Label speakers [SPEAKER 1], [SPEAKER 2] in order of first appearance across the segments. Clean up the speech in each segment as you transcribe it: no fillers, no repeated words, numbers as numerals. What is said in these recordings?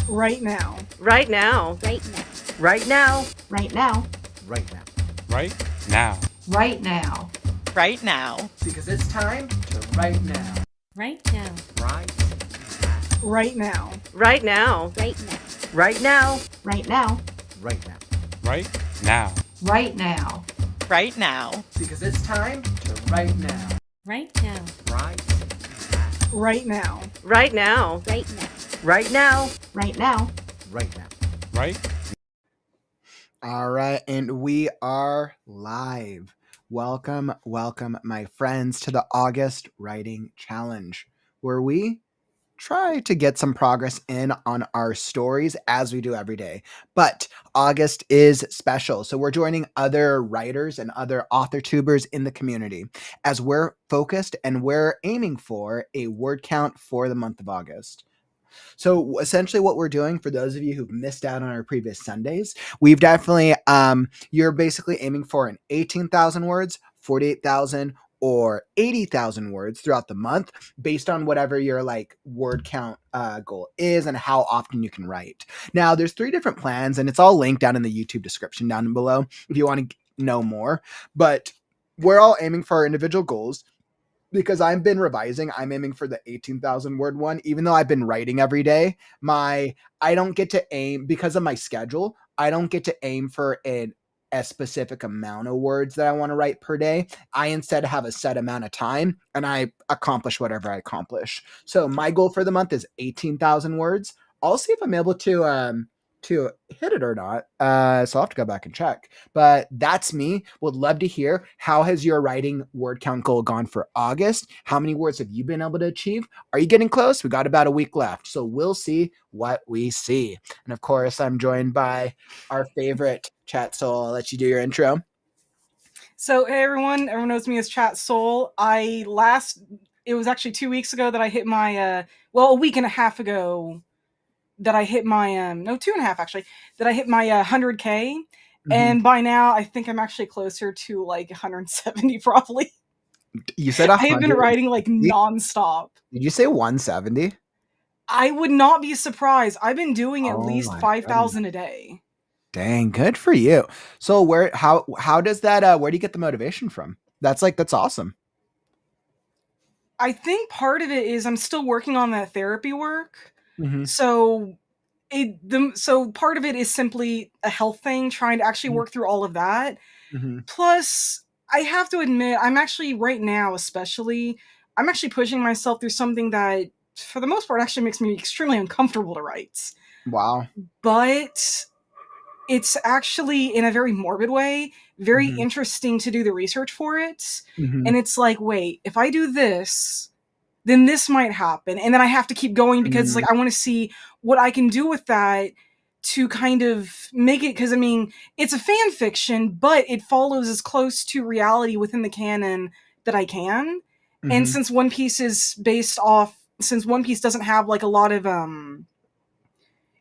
[SPEAKER 1] Right now.
[SPEAKER 2] Right now.
[SPEAKER 3] Right now.
[SPEAKER 4] Right now.
[SPEAKER 3] Right now.
[SPEAKER 4] Right now.
[SPEAKER 5] Right now.
[SPEAKER 3] Right now.
[SPEAKER 6] Right now.
[SPEAKER 4] Because it's time to right now.
[SPEAKER 3] Right now.
[SPEAKER 4] Right
[SPEAKER 1] Right now.
[SPEAKER 2] Right now.
[SPEAKER 3] Right now.
[SPEAKER 4] Right now.
[SPEAKER 3] Right now.
[SPEAKER 4] Right now.
[SPEAKER 5] Right now.
[SPEAKER 3] Right now.
[SPEAKER 6] Right now.
[SPEAKER 4] Because it's time to right now.
[SPEAKER 3] Right now.
[SPEAKER 4] Right
[SPEAKER 1] Right now.
[SPEAKER 2] Right now.
[SPEAKER 3] Right now.
[SPEAKER 4] Right now.
[SPEAKER 3] Right now.
[SPEAKER 4] Right now.
[SPEAKER 5] Right.
[SPEAKER 7] All right, and we are live. Welcome, my friends, to the August Writing Challenge, where we try to get some progress in on our stories as we do every day. But August is special, so we're joining other writers and other Authortubers in the community as we're focused and we're aiming for a word count for the month of August. So essentially what we're doing, for those of you who've missed out on our previous Sundays, we've definitely, you're basically aiming for an 18,000 words, 48,000, or 80,000 words throughout the month based on whatever your like word count goal is and how often you can write. Now there's 3 different plans and it's all linked down in the YouTube description down below if you want to know more, but we're all aiming for our individual goals. Because I've been revising, I'm aiming for the 18,000 word one. Even though I've been writing every day, I don't get to aim, because of my schedule, I don't get to aim for a specific amount of words that I want to write per day. I instead have a set amount of time and I accomplish whatever I accomplish. So my goal for the month is 18,000 words. I'll see if I'm able to hit it or not. So I'll have to go back and check. But that's me. Would love to hear, how has your writing word count goal gone for August? How many words have you been able to achieve? Are you getting close? We got about a week left. So we'll see what we see. And of course, I'm joined by our favorite chat soul. I'll let you do your intro.
[SPEAKER 1] So, hey everyone knows me as Chat Soul. It was actually 2 weeks ago that I hit my, a week and a half ago that I hit my, no, 2.5 actually, that I hit my 100K.
[SPEAKER 7] Mm-hmm.
[SPEAKER 1] And by now, I think I'm actually closer to like 170 probably.
[SPEAKER 7] You said
[SPEAKER 1] I have been writing like nonstop.
[SPEAKER 7] Did you say 170?
[SPEAKER 1] I would not be surprised. I've been doing at
[SPEAKER 7] Oh
[SPEAKER 1] least
[SPEAKER 7] my
[SPEAKER 1] 5,000 a day.
[SPEAKER 7] Dang, good for you. So how does that, where do you get the motivation from? That's awesome.
[SPEAKER 1] I think part of it is I'm still working on that therapy work.
[SPEAKER 7] Mm-hmm.
[SPEAKER 1] So part of it is simply a health thing, trying to actually work through all of that.
[SPEAKER 7] Mm-hmm.
[SPEAKER 1] Plus, I have to admit, I'm actually right now, I'm actually pushing myself through something that, for the most part, actually makes me extremely uncomfortable to write.
[SPEAKER 7] Wow.
[SPEAKER 1] But it's actually, in a very morbid way, very
[SPEAKER 7] Mm-hmm.
[SPEAKER 1] interesting to do the research for it.
[SPEAKER 7] Mm-hmm.
[SPEAKER 1] And it's like, wait, if I do this, then this might happen. And then I have to keep going because it's like, I want to see what I can do with that to kind of make it, because I mean, it's a fan fiction, but it follows as close to reality within the canon that I can.
[SPEAKER 7] Mm-hmm.
[SPEAKER 1] And since One Piece doesn't have like a lot of,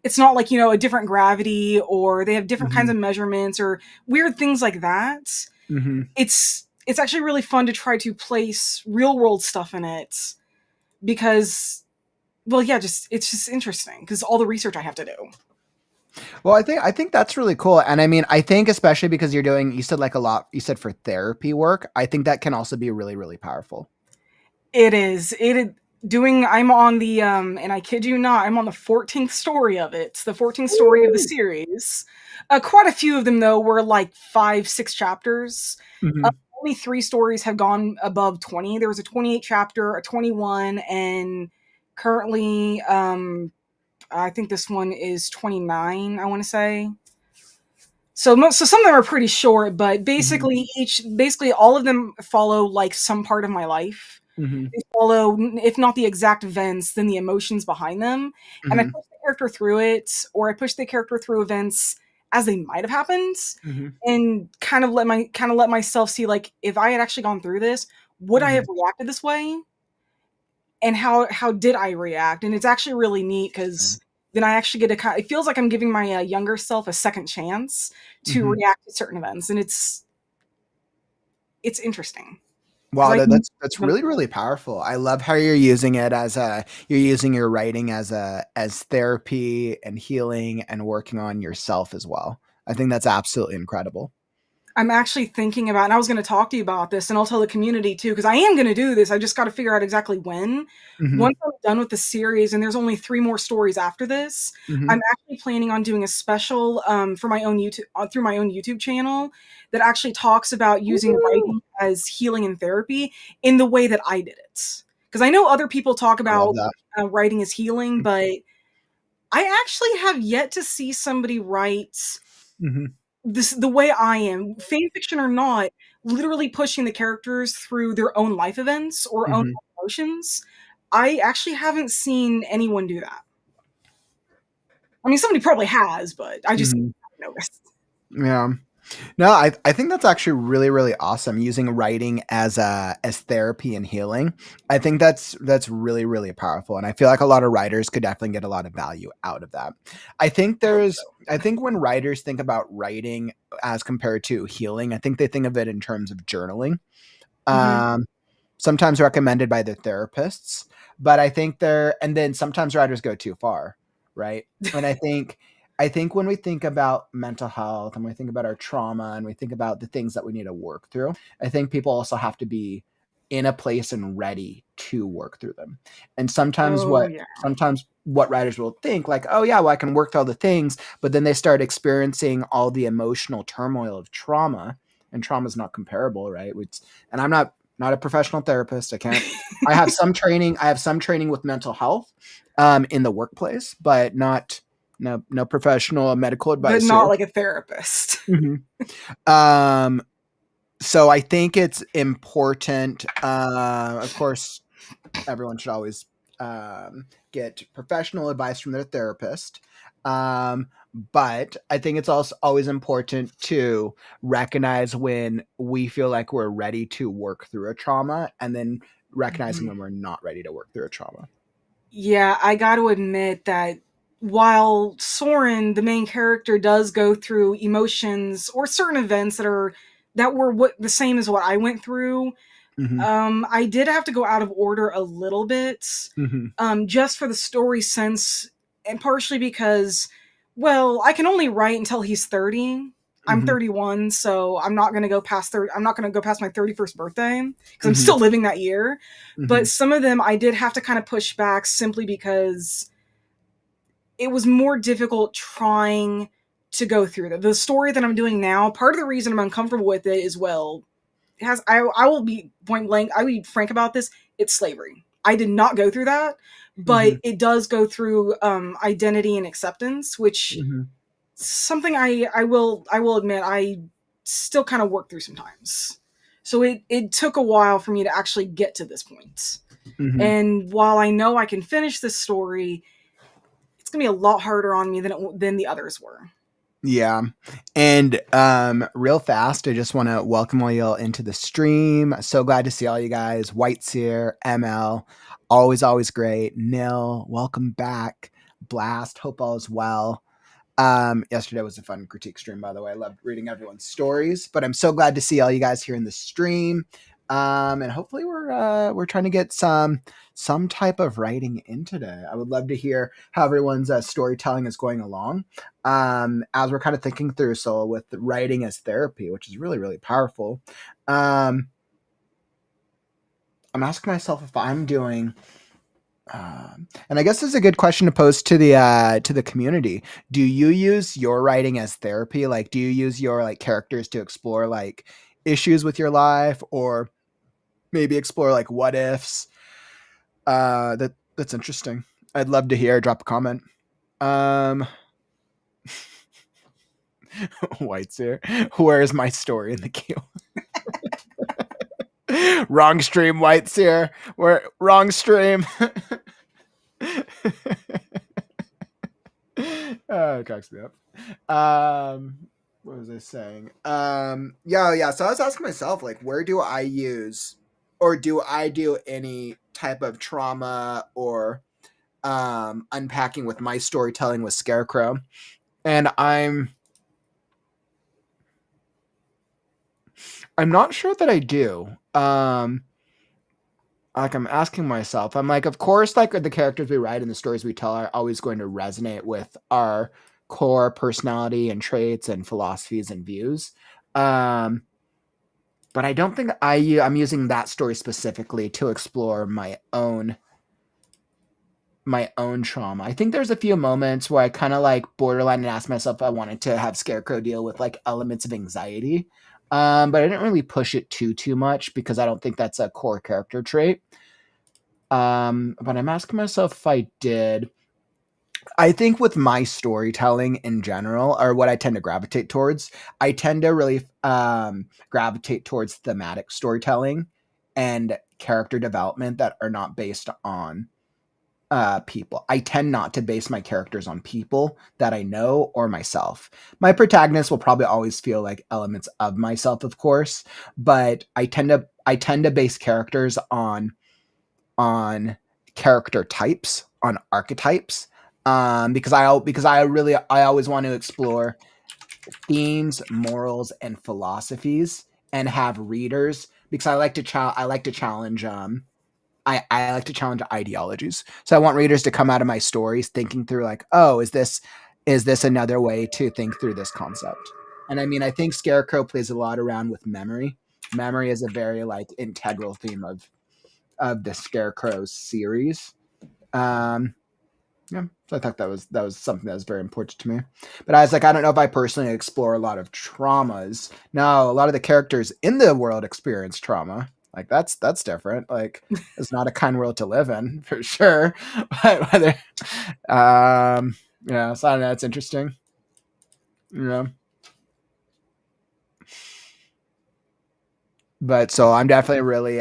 [SPEAKER 1] it's not like, a different gravity, or they have different kinds of measurements or weird things like that.
[SPEAKER 7] Mm-hmm.
[SPEAKER 1] It's actually really fun to try to place real world stuff in it because, it's just interesting because all the research I have to do.
[SPEAKER 7] Well, I think that's really cool. And I mean, I think especially because you said for therapy work, I think that can also be really, really powerful.
[SPEAKER 1] It is. I'm on the, and I kid you not, I'm on the 14th story of it. The 14th story of the series. Quite a few of them, though, were like 5-6 chapters.
[SPEAKER 7] Mm-hmm.
[SPEAKER 1] Only 3 stories have gone above 20. There was a 28 chapter, a 21, and currently, I think this one is 29, I want to say. So some of them are pretty short, but basically all of them follow like some part of my life.
[SPEAKER 7] Mm-hmm.
[SPEAKER 1] They follow, if not the exact events, then the emotions behind them.
[SPEAKER 7] Mm-hmm.
[SPEAKER 1] And I push the character through it, or I push the character through events as they might have happened, and kind of let myself see, like, if I had actually gone through this, would I have reacted this way? And how did I react? And it's actually really neat because then I actually get it feels like I'm giving my younger self a second chance to react to certain events, and it's interesting.
[SPEAKER 7] Wow, That's really, really powerful. I love how you're using it you're using your writing as therapy and healing and working on yourself as well. I think that's absolutely incredible.
[SPEAKER 1] I'm actually thinking about, and I was going to talk to you about this, and I'll tell the community too, because I am going to do this. I just got to figure out exactly when.
[SPEAKER 7] Mhm.
[SPEAKER 1] Once I'm done with the series, and there's only 3 more stories after this,
[SPEAKER 7] Mhm.
[SPEAKER 1] I'm actually planning on doing a special for my own YouTube through my own YouTube channel that actually talks about using writing as healing and therapy in the way that I did it. Because I know other people talk
[SPEAKER 7] I love
[SPEAKER 1] about
[SPEAKER 7] that.
[SPEAKER 1] writing as healing, but I actually have yet to see somebody write
[SPEAKER 7] Mhm.
[SPEAKER 1] this the way I am, fan fiction or not, literally pushing the characters through their own life events or own
[SPEAKER 7] Mhm.
[SPEAKER 1] emotions. I actually haven't seen anyone do that. I mean, somebody probably has, but I just
[SPEAKER 7] Mhm.
[SPEAKER 1] haven't noticed.
[SPEAKER 7] Yeah. No, I think that's actually really, really awesome, using writing as therapy and healing. I think that's really, really powerful, and I feel like a lot of writers could definitely get a lot of value out of that. I think when writers think about writing as compared to healing, I think they think of it in terms of journaling.
[SPEAKER 1] Mhm.
[SPEAKER 7] Um, Sometimes recommended by the therapists, but I think and then sometimes writers go too far, right? And I think when we think about mental health and we think about our trauma and we think about the things that we need to work through, I think people also have to be in a place and ready to work through them. And
[SPEAKER 1] Oh, yeah.
[SPEAKER 7] sometimes what writers will think, like, oh yeah, well, I can work through all the things, but then they start experiencing all the emotional turmoil of trauma, and trauma is not comparable, right? And I'm not a professional therapist. I have some training. I have some training with mental health in the workplace, but not no professional medical
[SPEAKER 1] But
[SPEAKER 7] advice
[SPEAKER 1] not
[SPEAKER 7] here.
[SPEAKER 1] like a therapist.
[SPEAKER 7] Mhm. Um, so I think it's important. Of course, everyone should always get professional advice from their therapist. Um, but I think it's also always important to recognize when we feel like we're ready to work through a trauma, and then recognizing
[SPEAKER 1] Mhm.
[SPEAKER 7] when we're not ready to work through a trauma.
[SPEAKER 1] Yeah, I got to admit that while Soren, the main character, does go through emotions or certain events that were what the same as what I went through,
[SPEAKER 7] Hmm.
[SPEAKER 1] I did have to go out of order a little bit,
[SPEAKER 7] Hmm.
[SPEAKER 1] just for the story sense, and partially because, well, I can only write until he's 30. I'm
[SPEAKER 7] Hmm.
[SPEAKER 1] 31, so I'm not gonna go past 30. I'm not gonna go past my 31st birthday because I'm
[SPEAKER 7] Hmm.
[SPEAKER 1] still living that year.
[SPEAKER 7] Hmm.
[SPEAKER 1] But some of them I did have to kind of push back simply because it was more difficult trying to go through that. The story that I'm doing now, part of the reason I'm uncomfortable with it is, well, I will be point blank, I will be frank about this, it's slavery. I did not go through that, but
[SPEAKER 7] Hmm.
[SPEAKER 1] it does go through identity and acceptance, which
[SPEAKER 7] Hmm.
[SPEAKER 1] something I will admit I still kind of work through sometimes. So it took a while for me to actually get to this point.
[SPEAKER 7] Hmm.
[SPEAKER 1] And while I know I can finish this story, it's gonna be a lot harder on me than the others were.
[SPEAKER 7] Yeah. And real fast, I just want to welcome all y'all into the stream. So glad to see all you guys. White's here, ML, always great. Nil, welcome back. Blast, hope all is well. Yesterday was a fun critique stream, by the way. I loved reading everyone's stories, but I'm so glad to see all you guys here in the stream. And hopefully we're trying to get some type of writing in today. I would love to hear how everyone's storytelling is going along. As we're kind of thinking through, so with writing as therapy, which is really, really powerful. I'm asking myself if I'm doing and I guess this is a good question to pose to the community. Do you use your writing as therapy? Like, do you use your like characters to explore like issues with your life, or maybe explore like what ifs? That's interesting. I'd love to hear. Drop a comment. Um, White's here. Where is my story in the queue? Wrong stream. White's here. Where wrong stream. It cracks me up. What was I saying? Yeah. So I was asking myself, like, where do I use, or do I do any type of trauma or unpacking with my storytelling with Scarecrow? And I'm not sure that I do. like I'm asking myself, I'm like, of course, like the characters we write and the stories we tell are always going to resonate with our core personality and traits and philosophies and views. Um, but I don't think I'm using that story specifically to explore my own trauma. I think there's a few moments where I kind of like borderline and asked myself if I wanted to have Scarecrow deal with like elements of anxiety. But I didn't really push it too much because I don't think that's a core character trait. But I'm asking myself if I did. I think with my storytelling in general, or what I tend to gravitate towards, I tend to really gravitate towards thematic storytelling and character development that are not based on people. I tend not to base my characters on people that I know or myself. My protagonist will probably always feel like elements of myself, of course, but I tend to base characters on character types, on archetypes, because I always want to explore themes, morals, and philosophies, and have readers because I like to challenge I like to challenge ideologies. So I want readers to come out of my stories thinking through like, oh, is this another way to think through this concept? And I mean, I think Scarecrow plays a lot around with memory. Memory is a very like integral theme of the Scarecrow series. Um, yeah, so I thought that was something that was very important to me. But I was like, I don't know if I personally explore a lot of traumas. No, a lot of the characters in the world experience trauma. Like that's different. Like it's not a kind world to live in for sure. But whether, yeah, so I don't know. It's interesting. Yeah. But so I'm definitely really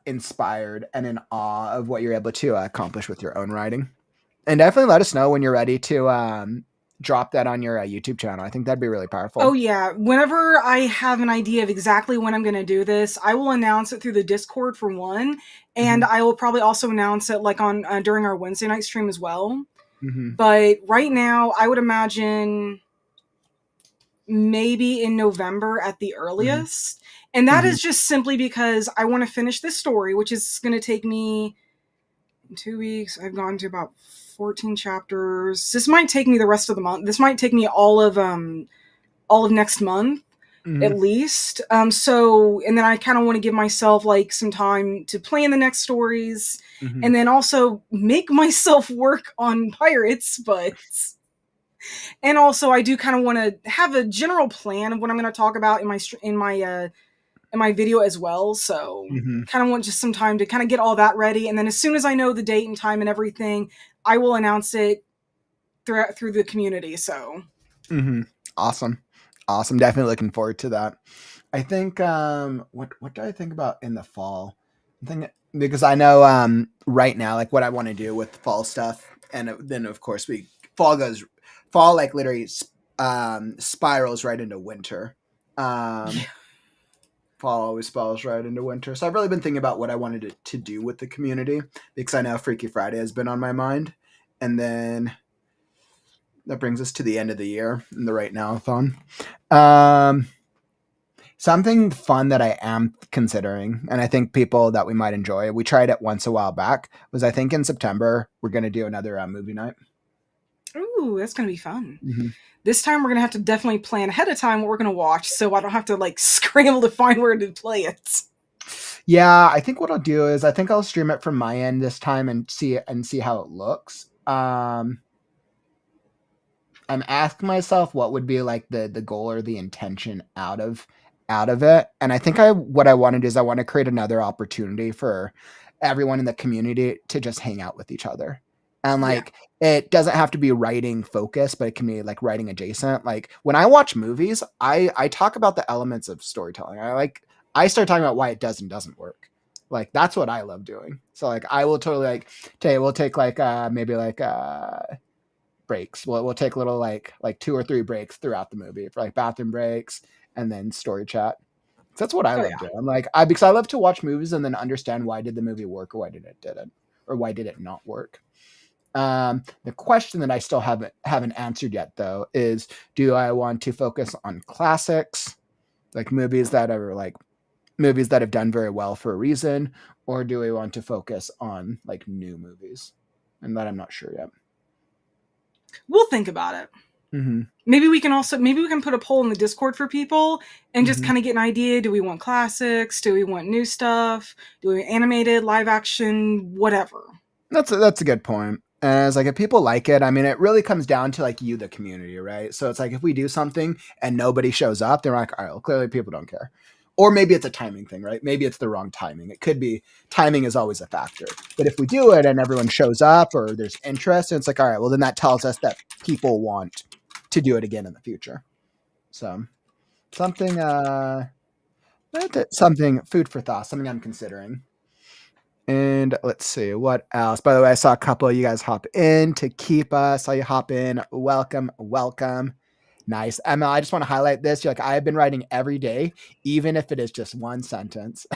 [SPEAKER 7] inspired and in awe of what you're able to accomplish with your own writing. And definitely let us know when you're ready to drop that on your YouTube channel. I think that'd be really
[SPEAKER 1] Oh
[SPEAKER 7] powerful.
[SPEAKER 1] yeah, whenever I have an idea of exactly when I'm going to do this, I will announce it through the Discord for one, and
[SPEAKER 7] Mhm.
[SPEAKER 1] I will probably also announce it like on during our Wednesday night stream as well.
[SPEAKER 7] Mhm.
[SPEAKER 1] But right now, I would imagine maybe in November at the
[SPEAKER 7] Mhm.
[SPEAKER 1] earliest. And that
[SPEAKER 7] Mhm.
[SPEAKER 1] is just simply because I want to finish this story, which is going to take me 2 weeks. I've gone to about 14 chapters. This might take me the rest of the month. This might take me all of next month at
[SPEAKER 7] Mhm.
[SPEAKER 1] least. So and then I kind of want to give myself like some time to plan the next stories and
[SPEAKER 7] Mhm.
[SPEAKER 1] then also make myself work on pirates, but and also I do kind of want to have a general plan of what I'm going to talk about in my video as well. So
[SPEAKER 7] Mhm.
[SPEAKER 1] kind of want just some time to kind of get all that ready, and then as soon as I know the date and time and everything, I will announce it through the community. So
[SPEAKER 7] Mhm. Awesome. Awesome. Definitely looking forward to that. I think what do I think about in the fall? I think because I know right now like what I want to do with fall stuff, and then of course we fall like literally spirals right into winter. Um,
[SPEAKER 1] yeah.
[SPEAKER 7] Fall always spirals right into winter. So I've really been thinking about what I wanted to do with the community because I know Freaky Friday has been on my mind, and then that brings us to the end of the year in the Right Now-a-thon. Um, Something fun that I am considering, and I think people that we might enjoy, we tried it once a while back, was I think in September we're going to do another movie night.
[SPEAKER 1] Ooh, that's gonna be fun.
[SPEAKER 7] Mm-hmm.
[SPEAKER 1] This time we're gonna have to definitely plan ahead of time what we're gonna watch, so I don't have to like scramble to find where to play it.
[SPEAKER 7] Yeah, I think what I'll do is I think I'll stream it from my end this time and see how it looks. I'm asking myself what would be like the goal or the intention out of it. And I think what I want to do is I want to create another opportunity for everyone in the community to just hang out with each other. And
[SPEAKER 1] Yeah.
[SPEAKER 7] like it doesn't have to be writing focused, but it can be like writing adjacent. Like when I watch movies, I talk about the elements of storytelling. I start talking about why it does and doesn't work. Like that's what I love doing. So like I will totally like we'll take like maybe like breaks. We'll take little like 2 or 3 breaks throughout the movie for like bathroom breaks and then story chat. That's what I
[SPEAKER 1] Oh
[SPEAKER 7] love
[SPEAKER 1] yeah.
[SPEAKER 7] doing. I'm like because I love to watch movies and then understand why did the movie work or why did it didn't or why did it not work. The question that I still haven't answered yet though is do I want to focus on classics like movies that are like movies that have done very well for a reason, or do we want to focus on like new movies? And that I'm not sure yet.
[SPEAKER 1] We'll think about it.
[SPEAKER 7] Mm-hmm.
[SPEAKER 1] Maybe we can put a poll in the Discord for people and just
[SPEAKER 7] Mhm.
[SPEAKER 1] kind of get an idea. Do we want classics? Do we want new stuff? Do we want animated, live action, whatever?
[SPEAKER 7] That's a good point. And it's like if people like it, I mean, it really comes down to like you, the community, right? So it's like if we do something and nobody shows up, they're like, all right, well, clearly people don't care. Or maybe it's a timing thing, right? Maybe it's the wrong timing. It could be timing is always a factor. But if we do it and everyone shows up or there's interest, and it's like, all right, well, then that tells us that people want to do it again in the future. So something food for thought, something I'm considering. And let's see what else. By the way, I saw a couple of you guys hop in to keep us. Saw you hop in. Welcome. Nice. Emma, I just want to highlight this. You're like, I've been writing every day, even if it is just one sentence.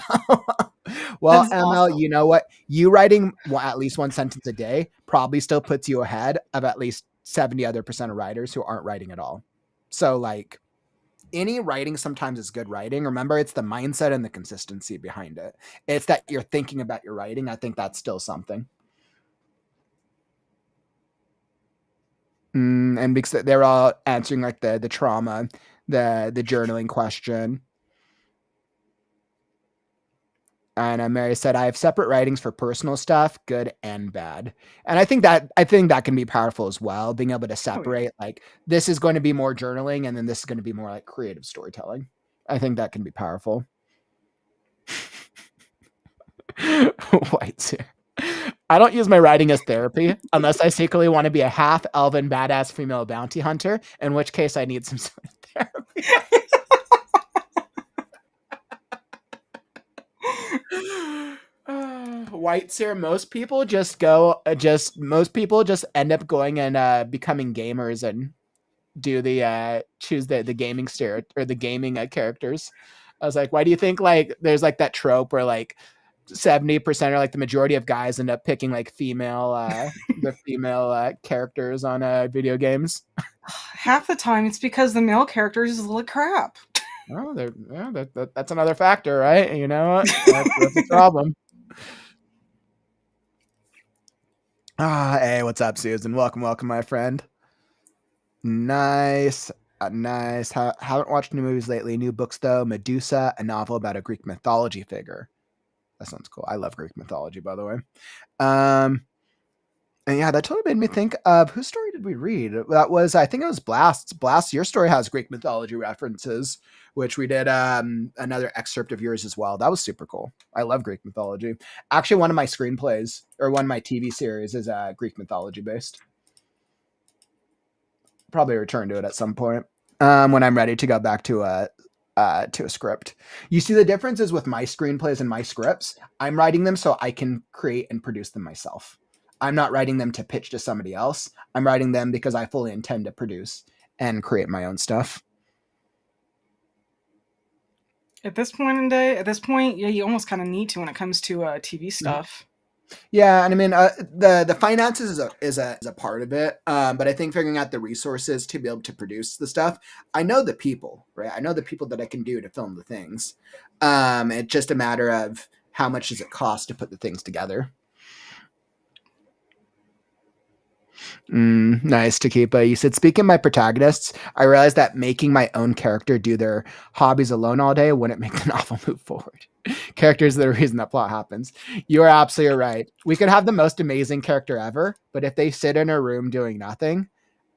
[SPEAKER 7] Well,
[SPEAKER 1] That's
[SPEAKER 7] Emma,
[SPEAKER 1] awesome.
[SPEAKER 7] you know what? You writing at least one sentence a day probably still puts you ahead of at least 70 other percent of writers who aren't writing at all. So like, any writing sometimes is good writing. Remember, it's the mindset and the consistency behind it. It's that you're thinking about your writing. I think that's still something. And because they're all answering like the trauma, the journaling question. And Mary said, I have separate writings for personal stuff, good and bad. And I think that can be powerful as well, being able to separate like this is going to be more journaling and then this is going to be more like creative storytelling. I think that can be powerful. White's here. I don't use my writing as therapy unless I secretly want to be a half elven badass female bounty hunter, in which case I need some sort of therapy. White's here. Most people just end up going and becoming gamers and do the choose the gaming or the gaming characters. I was like, why do you think like there's like that trope where like 70% or like the majority of guys end up picking like the female characters on video games?
[SPEAKER 1] Half the time it's because the male characters is like crap.
[SPEAKER 7] Oh, that's another factor, right? You know what? That's a problem. Hey, what's up, Susan? Welcome, my friend. Nice. Haven't watched any movies lately. New books though. Medusa, a novel about a Greek mythology figure. That sounds cool. I love Greek mythology, by the way. And yeah, that totally made me think of whose story did we read? That was, I think it was Blast's. Blast, your story has Greek mythology references, which we did another excerpt of yours as well. That was super cool. I love Greek mythology. Actually, one of my screenplays or one of my TV series is Greek mythology based. Probably return to it at some point when I'm ready to go back to a script. You see the differences with my screenplays and my scripts. I'm writing them so I can create and produce them myself. I'm not writing them to pitch to somebody else. I'm writing them because I fully intend to produce and create my own stuff.
[SPEAKER 1] At this point, yeah, you almost kind of need to when it comes to TV stuff.
[SPEAKER 7] Yeah, and I mean, the finances is a part of it, but I think figuring out the resources to be able to produce the stuff. I know the people, right? I know the people that I can do to film the things. It's just a matter of how much does it cost to put the things together. Nice, Takipa. You said, speaking of my protagonists, I realized that making my own character do their hobbies alone all day wouldn't make the novel move forward. Characters are the reason that plot happens. You are absolutely right. We could have the most amazing character ever, but if they sit in a room doing nothing,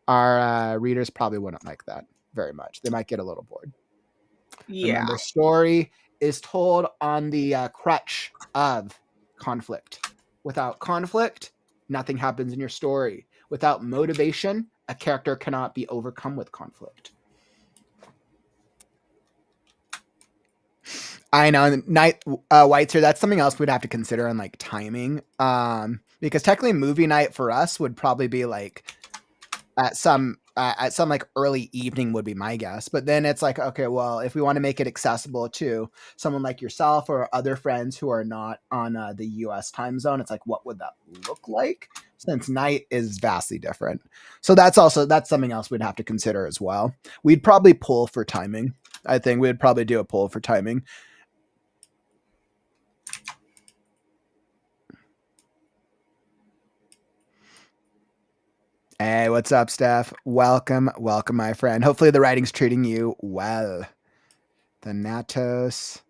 [SPEAKER 7] our readers probably wouldn't like that very much. They might get a little bored.
[SPEAKER 1] Yeah.
[SPEAKER 7] Remember, story is told on the crutch of conflict. Without conflict, nothing happens in your story. Without motivation, a character cannot be overcome with conflict. I know, night Whites here. That's something else we'd have to consider on like timing, because technically, movie night for us would probably be like at some like early evening would be my guess. But then it's like, okay, well, if we want to make it accessible to someone like yourself or other friends who are not on the US time zone, it's like, what would that look like? Since night is vastly different. So that's something else we'd have to consider as well. We'd probably pull for timing. I think we'd probably do a pull for timing. Hey, what's up, Steph? Welcome, my friend. Hopefully the writing's treating you well. Thanatos.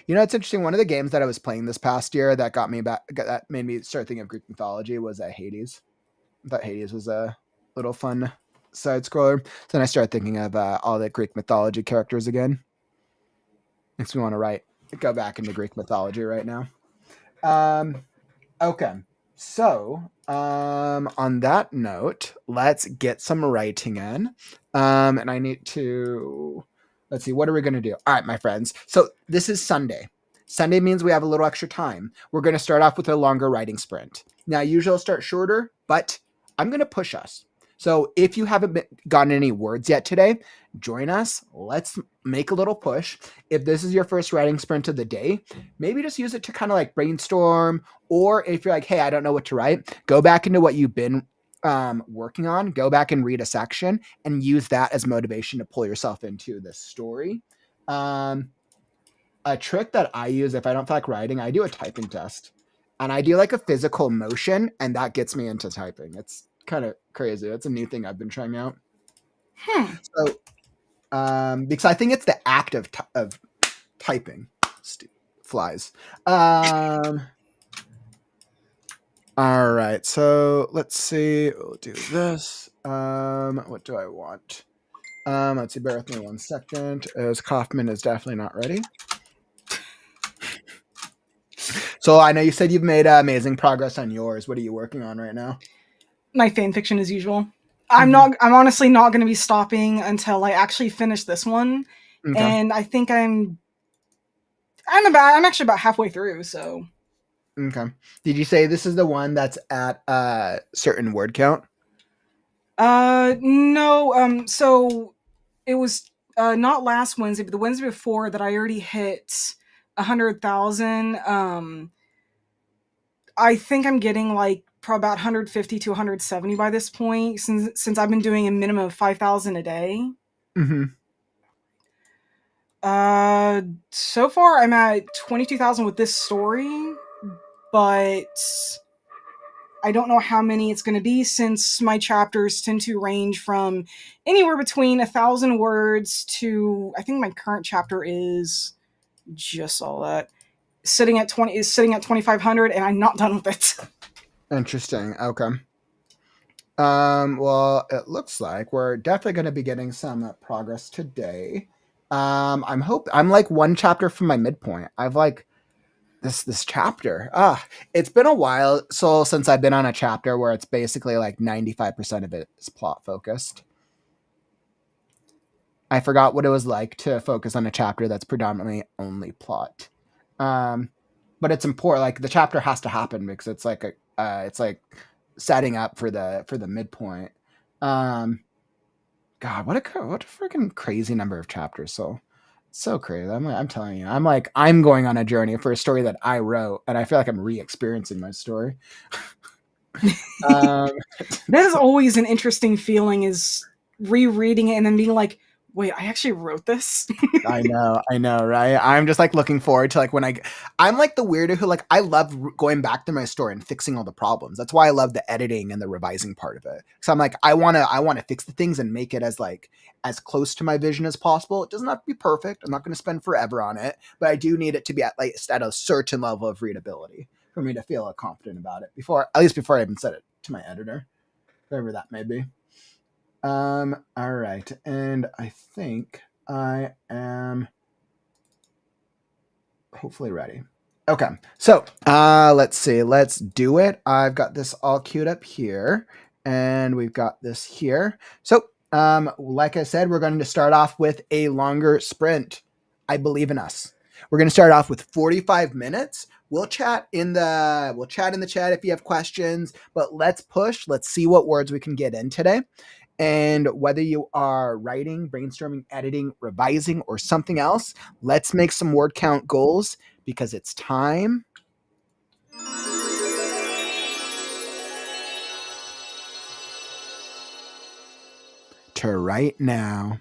[SPEAKER 7] It's interesting. One of the games that I was playing this past year that got me back, that made me start thinking of Greek mythology was Hades. I thought Hades was a little fun side scroller. So then I started thinking of all the Greek mythology characters again. Makes me want to go back into Greek mythology right now. Okay. So, on that note, let's get some writing in. And I need to, let's see, what are we going to do? All right, my friends. So this is Sunday. Sunday means we have a little extra time. We're going to start off with a longer writing sprint. Now, usually I'll start shorter, but I'm going to push us. So if you haven't gotten any words yet today, join us. Let's make a little push. If this is your first writing sprint of the day, maybe just use it to kind of like brainstorm. Or if you're like, hey, I don't know what to write, go back into what you've been working on, go back and read a section and use that as motivation to pull yourself into this story. A trick that I use if I don't feel like writing, I do a typing test. And I do like a physical motion, and that gets me into typing. It's kind of crazy. That's a new thing I've been trying out. So, because I think it's the act of typing. Flies. All right. So let's see. We'll do this. What do I want? Let's see. Bear with me 1 second, as Kaufman is definitely not ready. So I know you said you've made amazing progress on yours. What are you working on right now?
[SPEAKER 1] My fan fiction as usual. I'm honestly not going to be stopping until I actually finish this one. Okay. And I think I'm actually about halfway through, so.
[SPEAKER 7] Okay. Did you say this is the one that's at a certain word count?
[SPEAKER 1] No. So it was not last Wednesday, but the Wednesday before that I already hit 100,000. I think I'm getting like probably about 150 to 170 by this point, since I've been doing a minimum of 5,000 a day.
[SPEAKER 7] Mm-hmm.
[SPEAKER 1] So far I'm at 22,000 with this story, but I don't know how many it's going to be, since my chapters tend to range from anywhere between 1,000 words to, I think my current chapter is just all that, sitting at 2,500, and I'm not done with it.
[SPEAKER 7] Interesting. Okay. Well, it looks like we're definitely going to be getting some progress today. I'm like one chapter from my midpoint. I've like this chapter. It's been a while since I've been on a chapter where it's basically like 95% of it is plot focused. I forgot what it was like to focus on a chapter that's predominantly only plot. But it's important. Like the chapter has to happen because it's like it's like setting up for the midpoint. God, what a freaking crazy number of chapters. So crazy. I'm telling you, I'm going on a journey for a story that I wrote, and I feel like I'm re-experiencing my story.
[SPEAKER 1] That is always an interesting feeling, is rereading it and then being like, wait, I actually wrote this?
[SPEAKER 7] I know, right? I'm just like looking forward to like when I'm like the weirdo who like, I love going back to my story and fixing all the problems. That's why I love the editing and the revising part of it. So I'm like, I want to fix the things and make it as close to my vision as possible. It doesn't have to be perfect. I'm not going to spend forever on it, but I do need it to be at a certain level of readability for me to feel confident about it before I even send it to my editor, whatever that may be. All right. And I think I am hopefully ready. Okay. So, let's see. Let's do it. I've got this all queued up here, and we've got this here. So, like I said, we're going to start off with a longer sprint. I believe in us. We're going to start off with 45 minutes. We'll chat in the chat if you have questions, but let's push. Let's see what words we can get in today. And whether you are writing, brainstorming, editing, revising, or something else, let's make some word count goals because it's time to write now.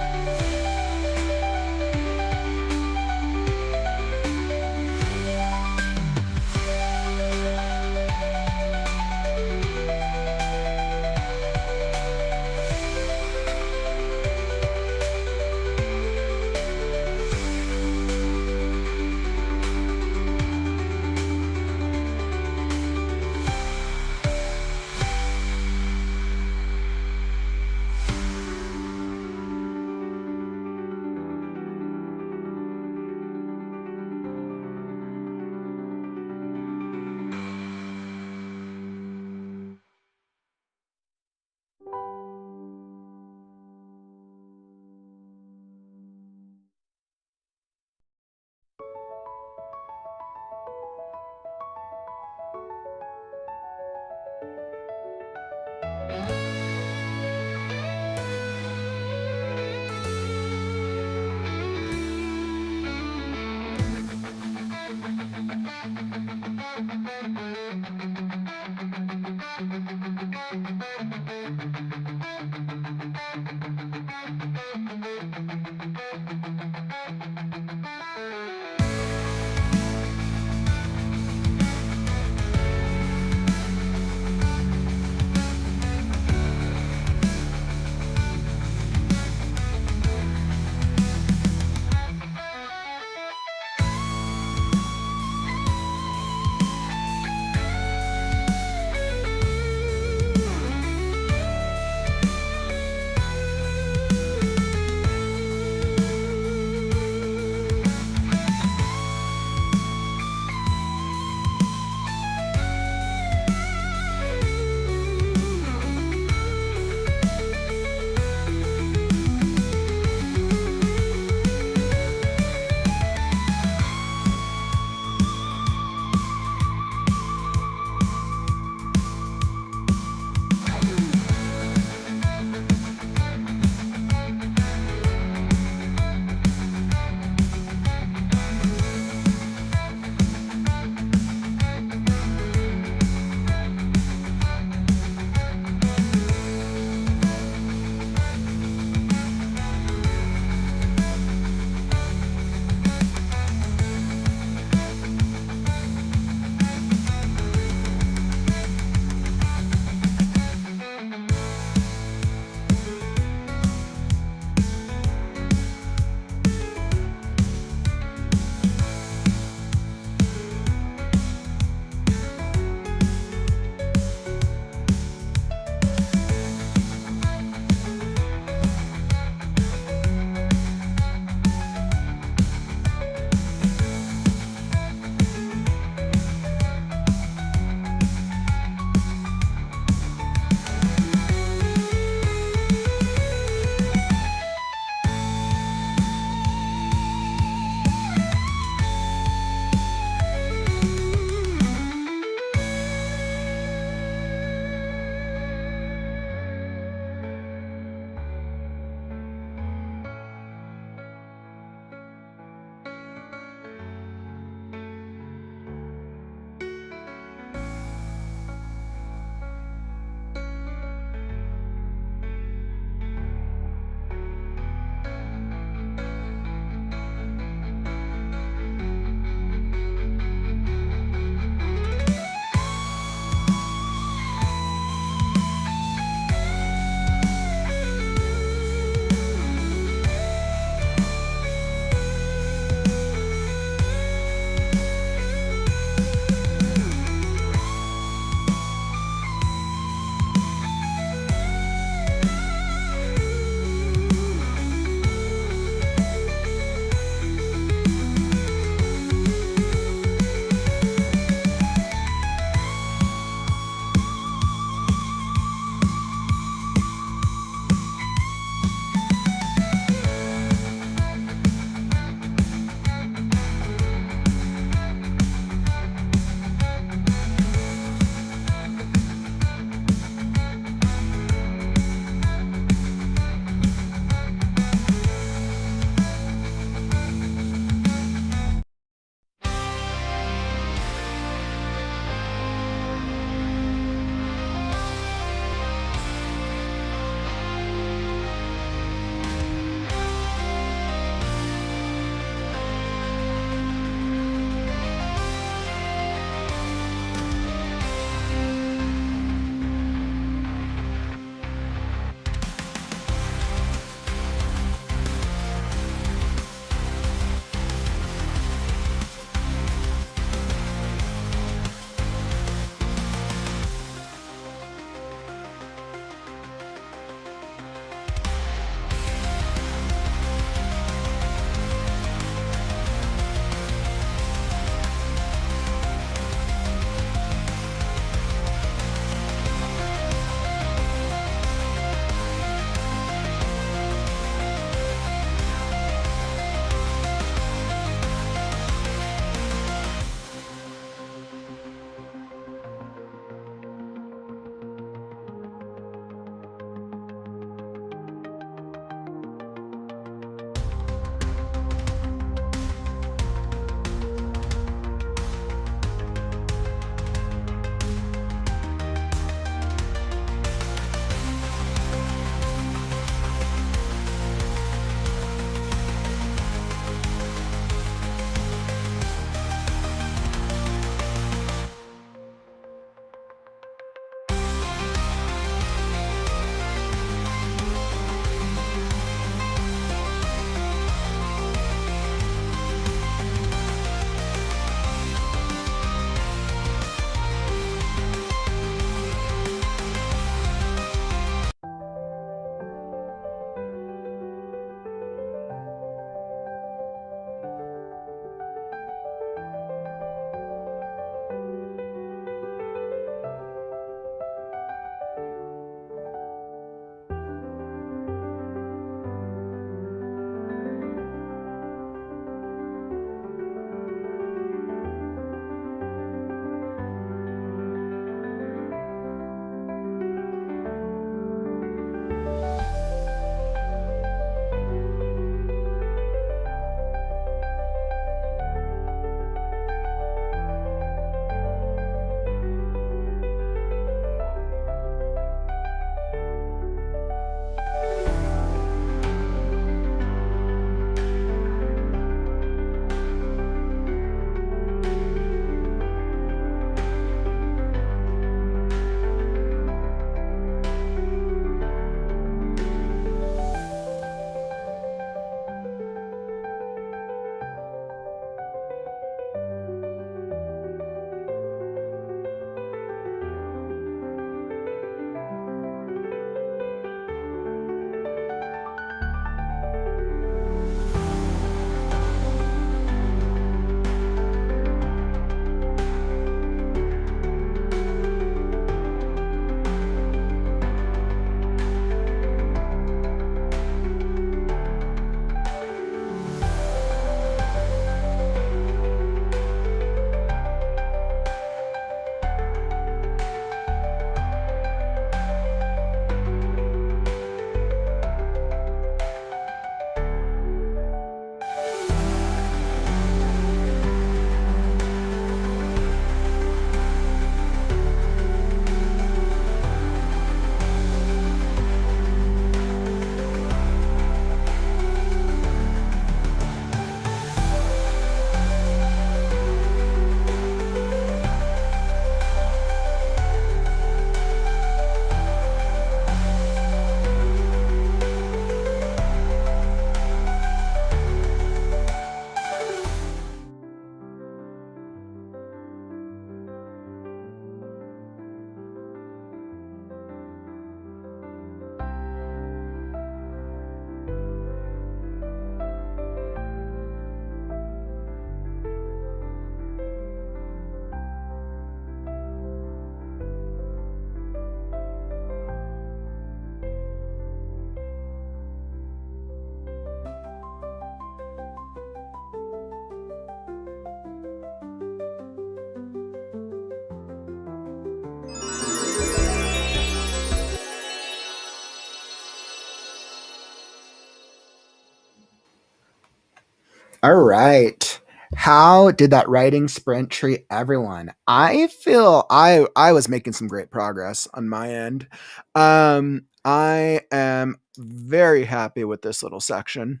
[SPEAKER 7] All right. How did that writing sprint treat everyone? I feel I was making some great progress on my end. I am very happy with this little section.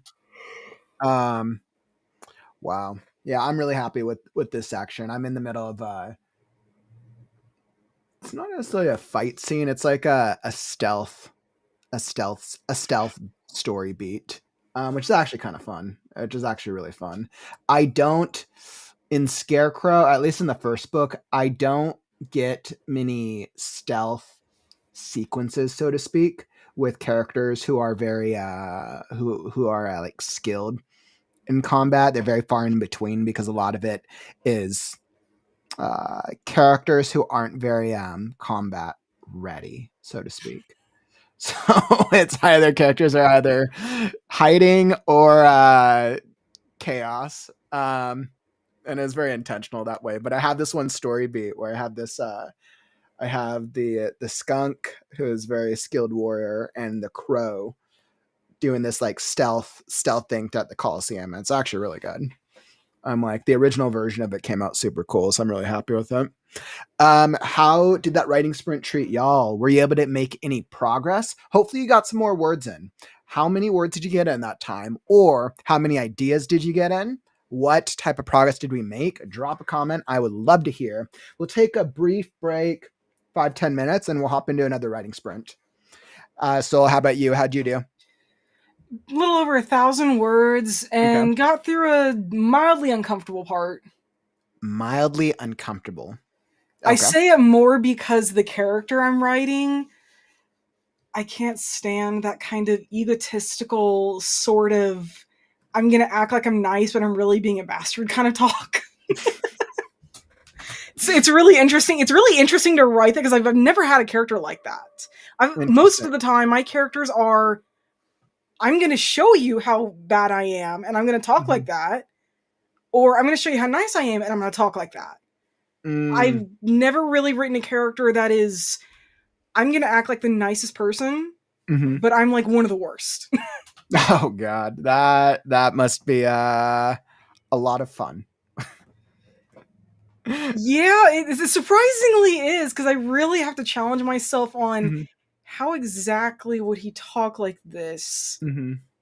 [SPEAKER 7] Um, wow. Yeah, I'm really happy with this section. I'm in the middle of it's not necessarily a fight scene. It's like a stealth story beat, which is actually kind of fun. Which is actually really fun. I don't in Scarecrow, at least in the first book, I don't get many stealth sequences, so to speak, with characters who are very who are like skilled in combat. They're very far in between because a lot of it is characters who aren't very combat ready, so to speak. So it's either characters are either hiding or chaos. And it's very intentional that way. But I have this one story beat where I have this I have the skunk who is very skilled warrior and the crow doing this like stealth thing at the Coliseum. And it's actually really good. I'm like the original version of it came out super cool, so I'm really happy with it. How did that writing sprint treat y'all? Were you able to make any progress? Hopefully you got some more words in. How many words did you get in that time? Or how many ideas did you get in? What type of progress did we make? Drop a comment. I would love to hear. We'll take a brief break, 5-10 minutes, and we'll hop into another writing sprint. So how about you? How'd you do?
[SPEAKER 1] A little over 1,000 words and got through a mildly uncomfortable part.
[SPEAKER 7] Mildly uncomfortable.
[SPEAKER 1] I say it more because the character I'm writing, I can't stand that kind of egotistical sort of, I'm going to act like I'm nice, but I'm really being a bastard kind of talk. It's really interesting. It's really interesting to write that because I've never had a character like that. Most of the time, my characters are, I'm going to show you how bad I am, and I'm going to talk like that. Or I'm going to show you how nice I am, and I'm going to talk like that. I've never really written a character that is, I'm going to act like the nicest person, but I'm like one of the worst.
[SPEAKER 7] Oh God, that must be a lot of fun.
[SPEAKER 1] Yeah, it surprisingly is, because I really have to challenge myself on how exactly would he talk like this?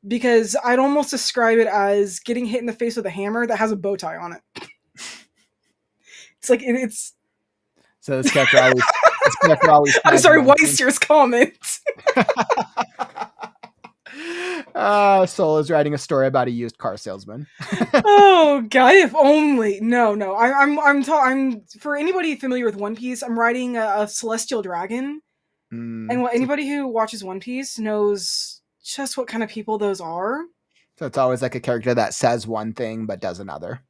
[SPEAKER 1] Because I'd almost describe it as getting hit in the face with a hammer that has a bow tie on it. It's like, it's...
[SPEAKER 7] So this character always
[SPEAKER 1] I'm sorry, Weister's comment.
[SPEAKER 7] Soul is writing a story about a used car salesman.
[SPEAKER 1] Oh God, if only. No. I'm for anybody familiar with One Piece, I'm writing a celestial dragon. And anybody who watches One Piece knows just what kind of people those are.
[SPEAKER 7] So it's always like a character that says one thing but does another.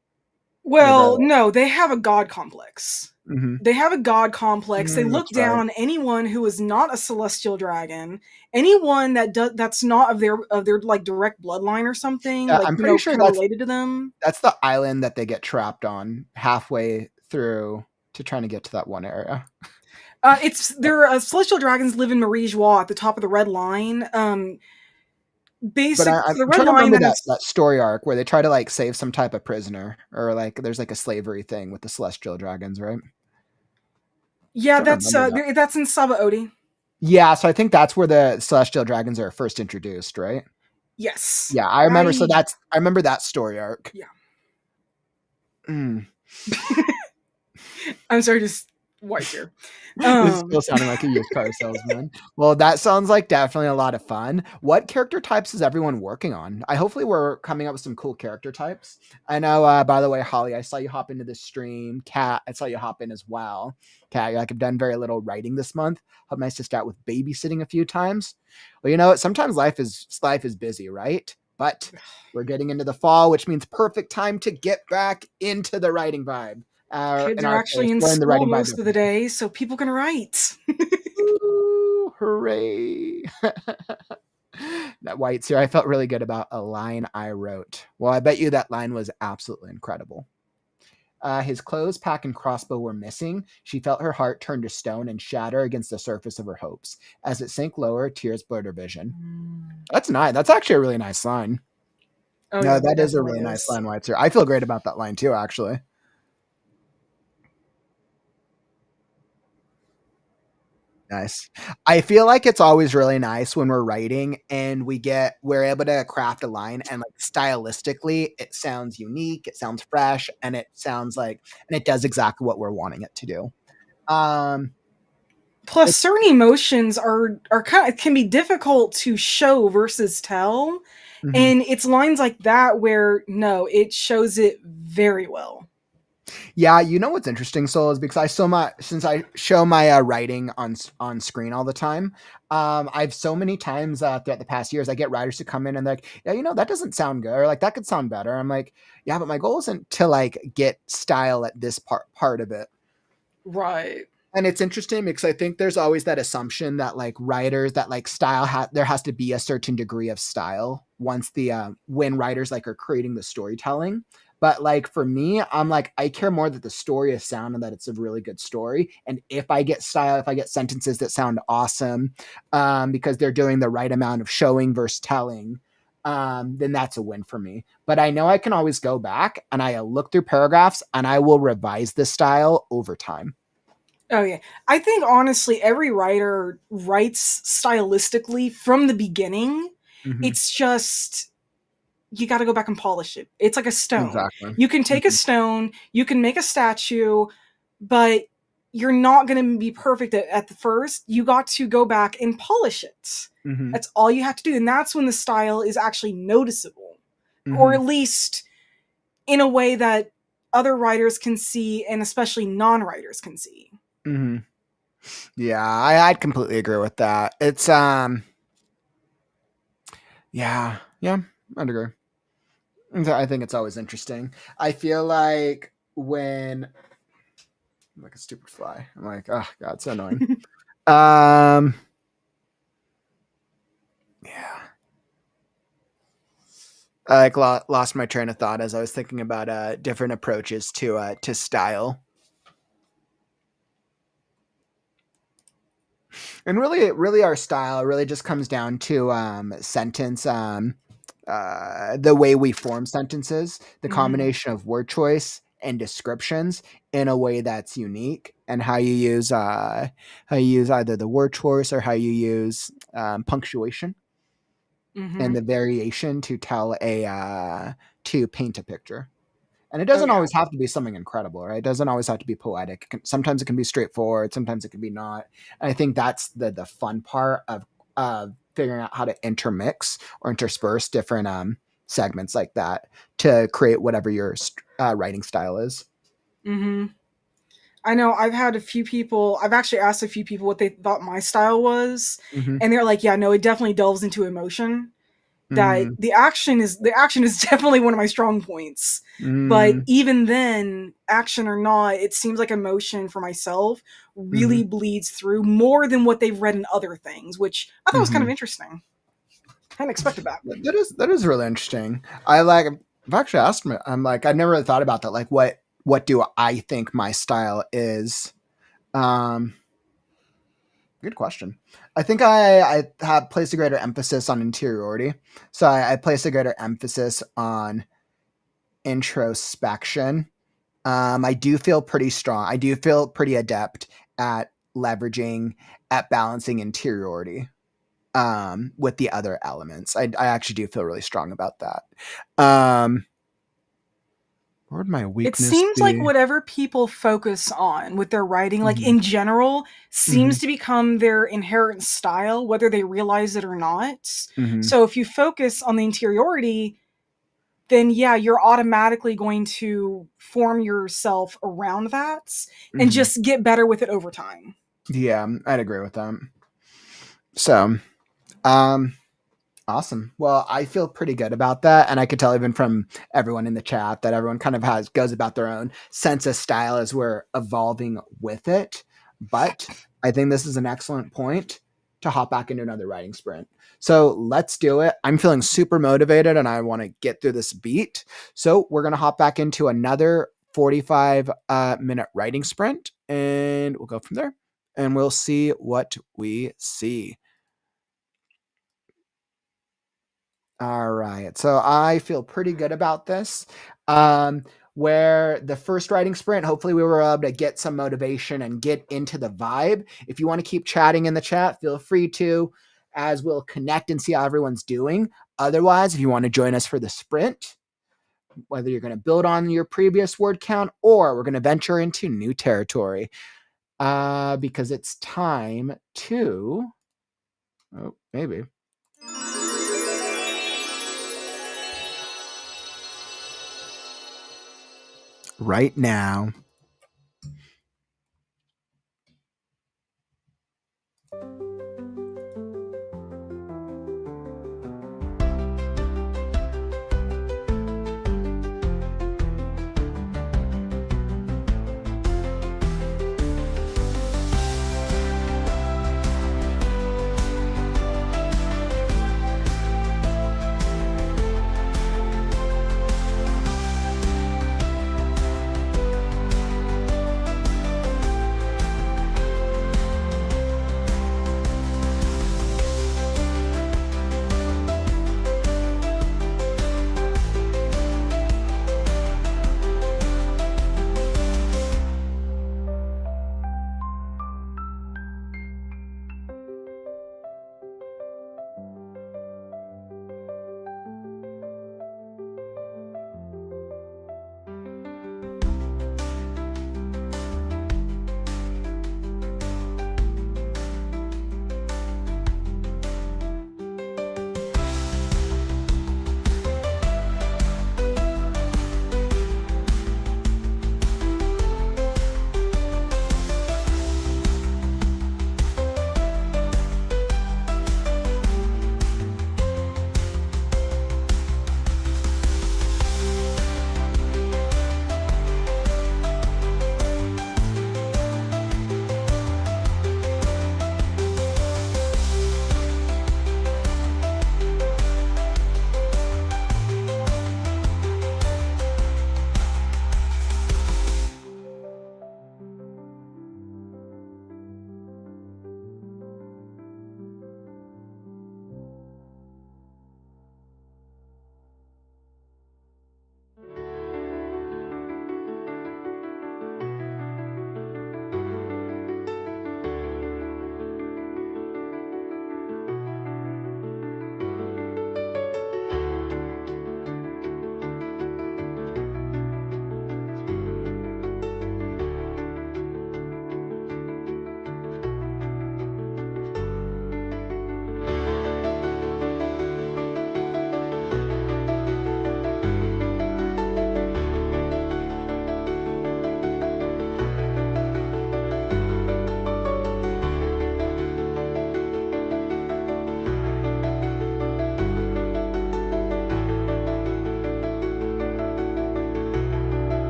[SPEAKER 1] Well, no, they have a god complex. They have a god complex. They look down on anyone who is not a celestial dragon, anyone that's not of their like direct bloodline or something.
[SPEAKER 7] Yeah,
[SPEAKER 1] like,
[SPEAKER 7] I'm pretty sure that's
[SPEAKER 1] related to them.
[SPEAKER 7] That's the island that they get trapped on halfway through to trying to get to that one area.
[SPEAKER 1] Their celestial dragons live in Marie Joie at the top of the Red Line. Basically,
[SPEAKER 7] I'm
[SPEAKER 1] the Red
[SPEAKER 7] trying to
[SPEAKER 1] Line
[SPEAKER 7] remember that story arc where they try to like save some type of prisoner, or like there's like a slavery thing with the celestial dragons, right?
[SPEAKER 1] Yeah, that's in Sabaody.
[SPEAKER 7] Yeah, so I think that's where the celestial dragons are first introduced, right?
[SPEAKER 1] Yes.
[SPEAKER 7] Yeah, I remember. I remember that story arc.
[SPEAKER 1] Yeah.
[SPEAKER 7] I'm
[SPEAKER 1] sorry, just white here.
[SPEAKER 7] This is still sounding like a used car salesman. Well, that sounds like definitely a lot of fun. What character types is everyone working on? Hopefully we're coming up with some cool character types. I know, by the way, Holly, I saw you hop into this stream. Kat, I saw you hop in as well. Kat, like I've done very little writing this month. Hope nice to start with babysitting a few times. Well, you know what? Sometimes life is busy, right? But we're getting into the fall, which means perfect time to get back into the writing vibe.
[SPEAKER 1] Kids are actually in school most of the day, so people can write.
[SPEAKER 7] Ooh, hooray. That White's here. I felt really good about a line I wrote. Well, I bet you that line was absolutely incredible. His clothes, pack, and crossbow were missing. She felt her heart turn to stone and shatter against the surface of her hopes. As it sank lower, tears blurred her vision. That's nice. That's actually a really nice line.
[SPEAKER 1] Oh
[SPEAKER 7] No,
[SPEAKER 1] yeah, there
[SPEAKER 7] that is a
[SPEAKER 1] definitely
[SPEAKER 7] really nice
[SPEAKER 1] is.
[SPEAKER 7] line, Whitzer. I feel great about that line too, actually. Nice. I feel like it's always really nice when we're writing and we're able to craft a line and like stylistically it sounds unique, it sounds fresh, and it does exactly what we're wanting it to do. Um
[SPEAKER 1] Plus, certain emotions are kind of can be difficult to show versus tell,
[SPEAKER 7] mhm.
[SPEAKER 1] and it's lines like that where no, it shows it very well.
[SPEAKER 7] Yeah, you know what's interesting, Soul, is because since I show my writing on screen all the time. I've so many times throughout the past years, I get writers to come in and they're like, yeah, that doesn't sound good, or like that could sound better. I'm like, yeah, but my goal isn't to like get style at this part of it.
[SPEAKER 1] Right.
[SPEAKER 7] And it's interesting because I think there's always that assumption that like writers that like there has to be a certain degree of style once when writers like are creating the storytelling. But like for me, I'm like I care more that the story is sound and that it's a really good story. And if I get style, if I get sentences that sound awesome, because they're doing the right amount of showing versus telling, then that's a win for me. But I know I can always go back and I look through paragraphs and I will revise the style over time.
[SPEAKER 1] Oh yeah. I think honestly every writer writes stylistically from the beginning.
[SPEAKER 7] Mhm.
[SPEAKER 1] It's just you got to go back and polish it. It's like a stone.
[SPEAKER 7] Exactly.
[SPEAKER 1] You can take a
[SPEAKER 7] Mhm.
[SPEAKER 1] stone, you can make a statue, but you're not going to be perfect at the first. You got to go back and polish it.
[SPEAKER 7] Mhm.
[SPEAKER 1] That's all you have to do, and that's when the style is actually noticeable. Or
[SPEAKER 7] Mhm.
[SPEAKER 1] at least in a way that other writers can see and especially non-writers can see.
[SPEAKER 7] Mhm. Yeah, I'd completely agree with that. It's yeah, I'd agree. I think it's always interesting. I feel like when I'm like a stupid fly, I'm like, oh god, it's so annoying. Um, yeah, I like lost my train of thought as I was thinking about different approaches to style. And really our style really just comes down to sentence the way we form sentences, the
[SPEAKER 1] Mhm.
[SPEAKER 7] combination of word choice and descriptions in a way that's unique, and how you use either the word choice or how you use punctuation and
[SPEAKER 1] Mhm.
[SPEAKER 7] the variation to tell to paint a picture. And it
[SPEAKER 1] Oh
[SPEAKER 7] doesn't
[SPEAKER 1] yeah.
[SPEAKER 7] always have to be something incredible, right? It doesn't always have to be poetic. Sometimes it can be straightforward. Sometimes it can be not. And I think that's the fun part of figuring out how to intermix or intersperse different segments like that to create whatever your writing style is.
[SPEAKER 1] Mhm. I know I've actually asked a few people what they thought my style was,
[SPEAKER 7] Mm-hmm.
[SPEAKER 1] and they're like, "Yeah, no, it definitely delves into emotion. That
[SPEAKER 7] Mm-hmm.
[SPEAKER 1] the action is definitely one of my strong points. But
[SPEAKER 7] Mm-hmm.
[SPEAKER 1] even then, action or not, it seems like emotion for myself
[SPEAKER 7] Mm-hmm.
[SPEAKER 1] really bleeds through more than what they've read in other things, which I thought was kind
[SPEAKER 7] Mm-hmm.
[SPEAKER 1] of interesting. I hadn't expected that.
[SPEAKER 7] That is really interesting. I've actually asked me. I'm like I've never really thought about that. Like what do I think my style is? Um, Good question. I think I have placed a greater emphasis on interiority. So I place a greater emphasis on introspection. I do feel pretty strong. I do feel pretty adept at at balancing interiority with the other elements. I actually do feel really strong about that. Where would my
[SPEAKER 1] It
[SPEAKER 7] weakness
[SPEAKER 1] seems like
[SPEAKER 7] be?
[SPEAKER 1] whatever people focus on with their writing, like
[SPEAKER 7] Hmm.
[SPEAKER 1] in general,
[SPEAKER 7] Hmm.
[SPEAKER 1] seems to become their inherent style, whether they realize it or not.
[SPEAKER 7] Hmm.
[SPEAKER 1] So if you focus on the interiority, then yeah, you're automatically going to form yourself around that and
[SPEAKER 7] Hmm.
[SPEAKER 1] just get better with it over time.
[SPEAKER 7] Yeah, I'd agree with that. So, um, awesome. Well, I feel pretty good about that, and I could tell even from everyone in the chat that everyone kind of goes about their own sense of style as we're evolving with it. But I think this is an excellent point to hop back into another writing sprint. So let's do it. I'm feeling super motivated, and I want to get through this beat. So we're gonna hop back into another 45 minute writing sprint, and we'll go from there, and we'll see what we see. All right. So I feel pretty good about this. Where the first writing sprint, hopefully we were able to get some motivation and get into the vibe. If you want to keep chatting in the chat, feel free to, as we'll connect and see how everyone's doing. Otherwise, if you want to join us for the sprint, whether you're going to build on your previous word count or we're going to venture into new territory, because it's time to, maybe. Right now.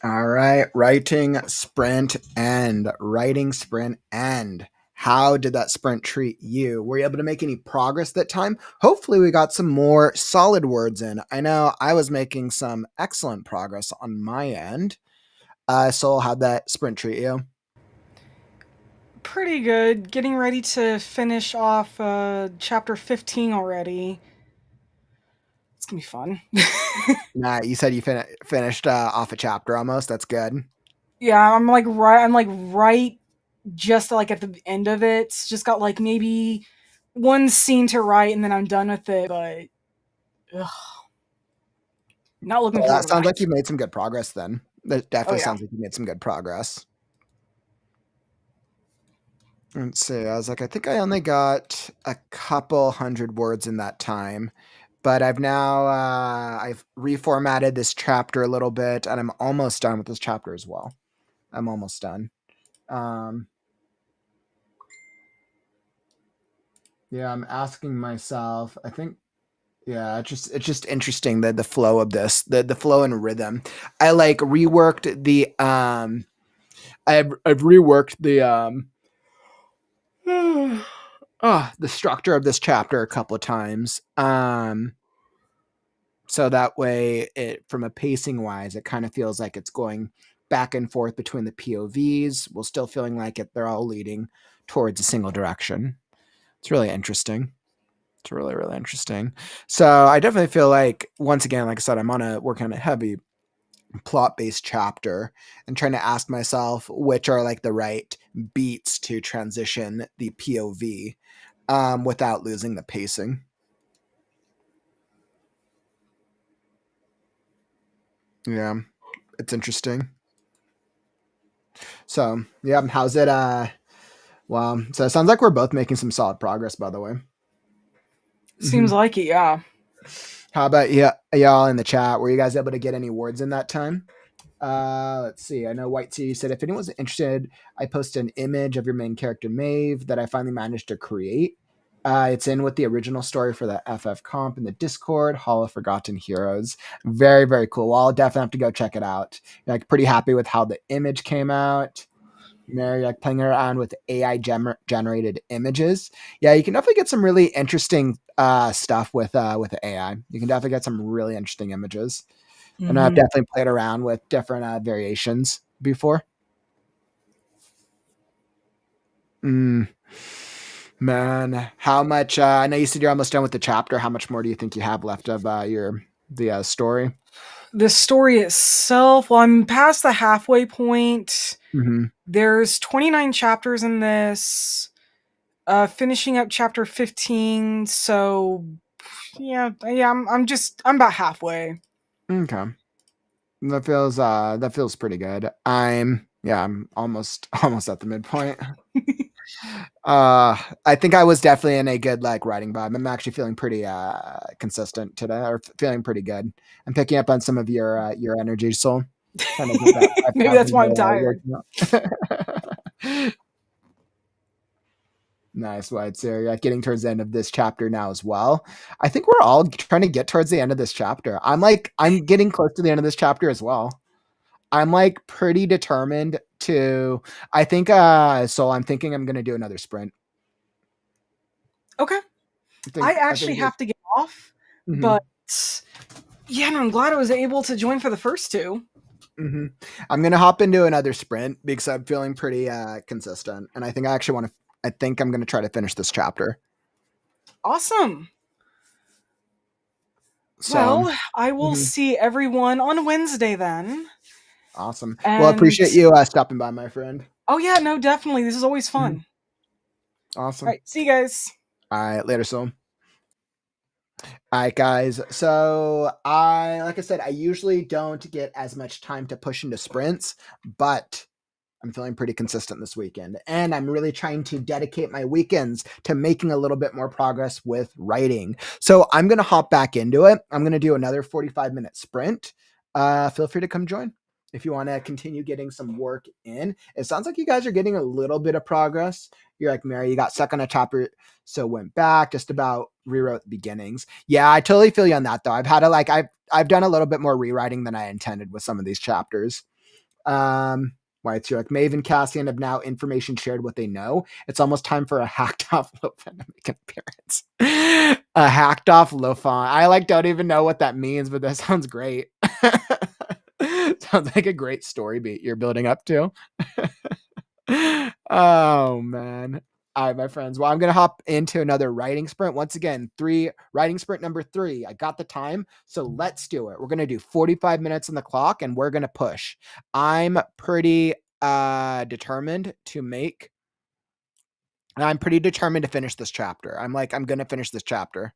[SPEAKER 7] All right, writing sprint end. Writing sprint end. How did that sprint treat you? Were you able to make any progress that time? Hopefully, we got some more solid words in. I know I was making some excellent progress on my end. Soul, how'd that sprint treat you?
[SPEAKER 1] Pretty good. Getting ready to finish off chapter 15 already. It's gonna be fun.
[SPEAKER 7] Nah, you said you finished off a chapter almost. That's good.
[SPEAKER 1] Yeah, I'm like right just like at the end of it. Just got like maybe one scene to write and then I'm done with it, but ugh, not looking
[SPEAKER 7] Well,
[SPEAKER 1] forward
[SPEAKER 7] that
[SPEAKER 1] to
[SPEAKER 7] sounds like
[SPEAKER 1] that.
[SPEAKER 7] you made some good progress then. That
[SPEAKER 1] Oh
[SPEAKER 7] definitely
[SPEAKER 1] yeah.
[SPEAKER 7] sounds like you made some good progress. Let's see. I was like, I think I only got a couple hundred words in that time, but I've reformatted this chapter a little bit, and I'm almost done with this chapter as well. I'm almost done. Um, yeah, I'm asking myself. I think yeah, it's just interesting that the flow of this, the flow and rhythm. I like reworked the I've reworked the structure of this chapter a couple of times. So that way it from a pacing wise, it kind of feels like it's going back and forth between the POVs while still feeling like they're all leading towards a single direction. It's really interesting. It's really, really interesting. So I definitely feel like once again, like I said, working on a heavy plot based chapter and trying to ask myself which are like the right beats to transition the POV without losing the pacing. Yeah, it's interesting. So yeah, how's it? Well, so it sounds like we're both making some solid progress, by the way.
[SPEAKER 1] Seems like it, yeah.
[SPEAKER 7] How about y'all in the chat? Were you guys able to get any words in that time? Let's see. I know White Sea said if anyone's interested, I posted an image of your main character Maeve that I finally managed to create. It's in with the original story for the FF comp in the Discord, Hall of Forgotten Heroes. Very, very cool. Well, I'll definitely have to go check it out. Like, pretty happy with how the image came out. Mary, like playing around with AI generated images. Yeah, you can definitely get some really interesting stuff with AI. You can definitely get some really interesting images. And I've
[SPEAKER 1] Mm-hmm.
[SPEAKER 7] definitely played around with different variations before. Mm, man, how much? I know you said you're almost done with the chapter. How much more do you think you have left of the story?
[SPEAKER 1] The story itself, well, I'm past the halfway point.
[SPEAKER 7] Mm-hmm.
[SPEAKER 1] There's 29 chapters in this. Finishing up chapter 15, so yeah, I'm about halfway.
[SPEAKER 7] Okay, that feels pretty good. I'm almost almost at the midpoint. I think I was definitely in a good like writing vibe. I'm actually feeling pretty consistent today, or feeling pretty good. I'm picking up on some of your energy, Soul. Kind of get that vibe
[SPEAKER 1] Maybe
[SPEAKER 7] as
[SPEAKER 1] that's
[SPEAKER 7] we
[SPEAKER 1] why I'm
[SPEAKER 7] go
[SPEAKER 1] tired.
[SPEAKER 7] working out. Nice, White. So you're getting towards the end of this chapter now as well. I think we're all trying to get towards the end of this chapter. I'm getting close to the end of this chapter as well. I'm like pretty determined to. I think so. I'm thinking I'm gonna do another sprint.
[SPEAKER 1] Okay.
[SPEAKER 7] I
[SPEAKER 1] I
[SPEAKER 7] think I
[SPEAKER 1] actually
[SPEAKER 7] think.
[SPEAKER 1] have to get off,
[SPEAKER 7] Mhm.
[SPEAKER 1] but yeah, no, I'm glad I was able to join for the first two.
[SPEAKER 7] Mm-hmm. I'm gonna hop into another sprint because I'm feeling pretty consistent, and I think I actually want to. I think I'm gonna try to finish this chapter.
[SPEAKER 1] Awesome.
[SPEAKER 7] So
[SPEAKER 1] Well, I will
[SPEAKER 7] mhm,
[SPEAKER 1] see everyone on Wednesday then.
[SPEAKER 7] awesome. Well,
[SPEAKER 1] And
[SPEAKER 7] appreciate you stopping by, my friend.
[SPEAKER 1] oh yeah, no, definitely. This is always
[SPEAKER 7] Mhm,
[SPEAKER 1] fun. All
[SPEAKER 7] awesome.
[SPEAKER 1] right, see you guys.
[SPEAKER 7] All right, later, so. All right, guys. So like I said, I usually don't get as much time to push into sprints, but I'm feeling pretty consistent this weekend. And I'm really trying to dedicate my weekends to making a little bit more progress with writing. So I'm going to hop back into it. I'm going to do another 45-minute sprint. Feel free to come join if you want to continue getting some work in. It sounds like you guys are getting a little bit of progress. You're like, Mary, you got stuck on a chapter, so went back, just about rewrote the beginnings. Yeah, I totally feel you on that though. I've done a little bit more rewriting than I intended with some of these chapters. Why it's like Maeve and Cassian have now information shared what they know. It's almost time for a hacked off Lofan to make an appearance. A hacked off Lofan. I like don't even know what that means, but that sounds great. Sounds like a great story beat you're building up to. Oh man. All right, my friends. Well, I'm going to hop into another writing sprint. Once again, writing sprint number 3. I got the time, so let's do it. We're going to do 45 minutes on the clock, and we're going to push. I'm pretty determined to finish this chapter. I'm going to finish this chapter.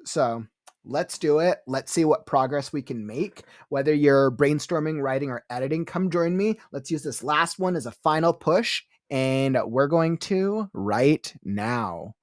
[SPEAKER 7] So let's do it. Let's see what progress we can make. Whether you're brainstorming, writing, or editing, come join me. Let's use this last one as a final push. And we're going to write now.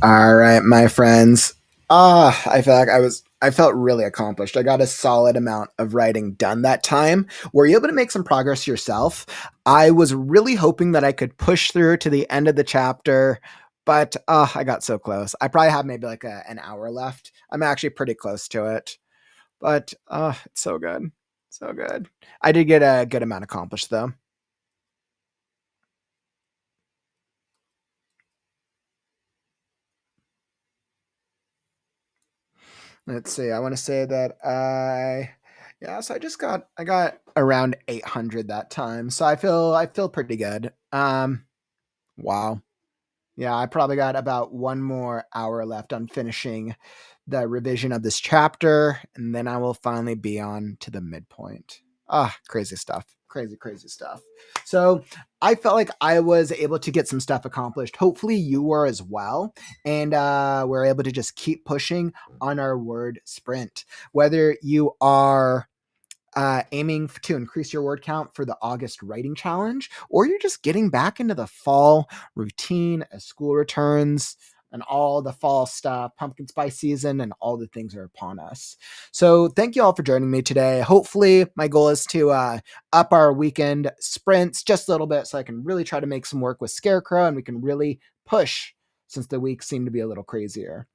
[SPEAKER 7] All right, my friends. I feel like I felt really accomplished. I got a solid amount of writing done that time. Were you able to make some progress yourself? I was really hoping that I could push through to the end of the chapter, but I got so close. I probably have maybe like an hour left. I'm actually pretty close to it, but it's so good. So good. I did get a good amount accomplished though. Let's see. I want to say that so I got around 800 that time. So I feel pretty good. Wow. Yeah, I probably got about one more hour left on finishing the revision of this chapter, and then I will finally be on to the midpoint. Crazy stuff. Crazy stuff. So I felt like I was able to get some stuff accomplished. Hopefully you were as well. And we're able to just keep pushing on our word sprint. Whether you are aiming to increase your word count for the August writing challenge, or you're just getting back into the fall routine as school returns and all the fall stuff, pumpkin spice season, and all the things are upon us. So thank you all for joining me today. Hopefully my goal is to up our weekend sprints just a little bit so I can really try to make some work with Scarecrow and we can really push since the weeks seem to be a little crazier.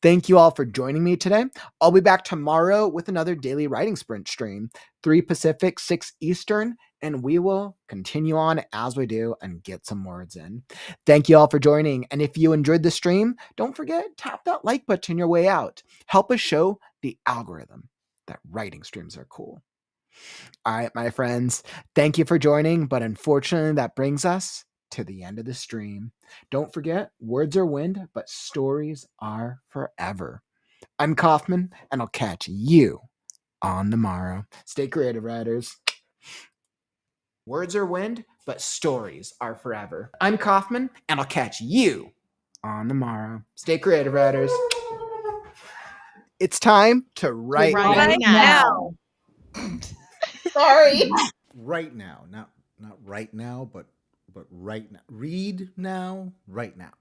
[SPEAKER 7] Thank you all for joining me today. I'll be back tomorrow with another daily writing sprint stream, 3 Pacific, 6 Eastern, and we will continue on as we do and get some words in. Thank you all for joining. And if you enjoyed the stream, don't forget, tap that like button on your way out. Help us show the algorithm that writing streams are cool. All right, my friends, thank you for joining. But unfortunately, that brings us to the end of the stream. Don't forget, words are wind, but stories are forever. I'm Kaufman, and I'll catch you on the morrow. Stay creative, writers. Words are wind, but stories are forever. I'm Kaufman, and I'll catch you on the morrow. Stay creative, writers. It's time to write.
[SPEAKER 6] Right now.
[SPEAKER 3] Sorry.
[SPEAKER 8] Right now, not right now, but right now. Read now, right now.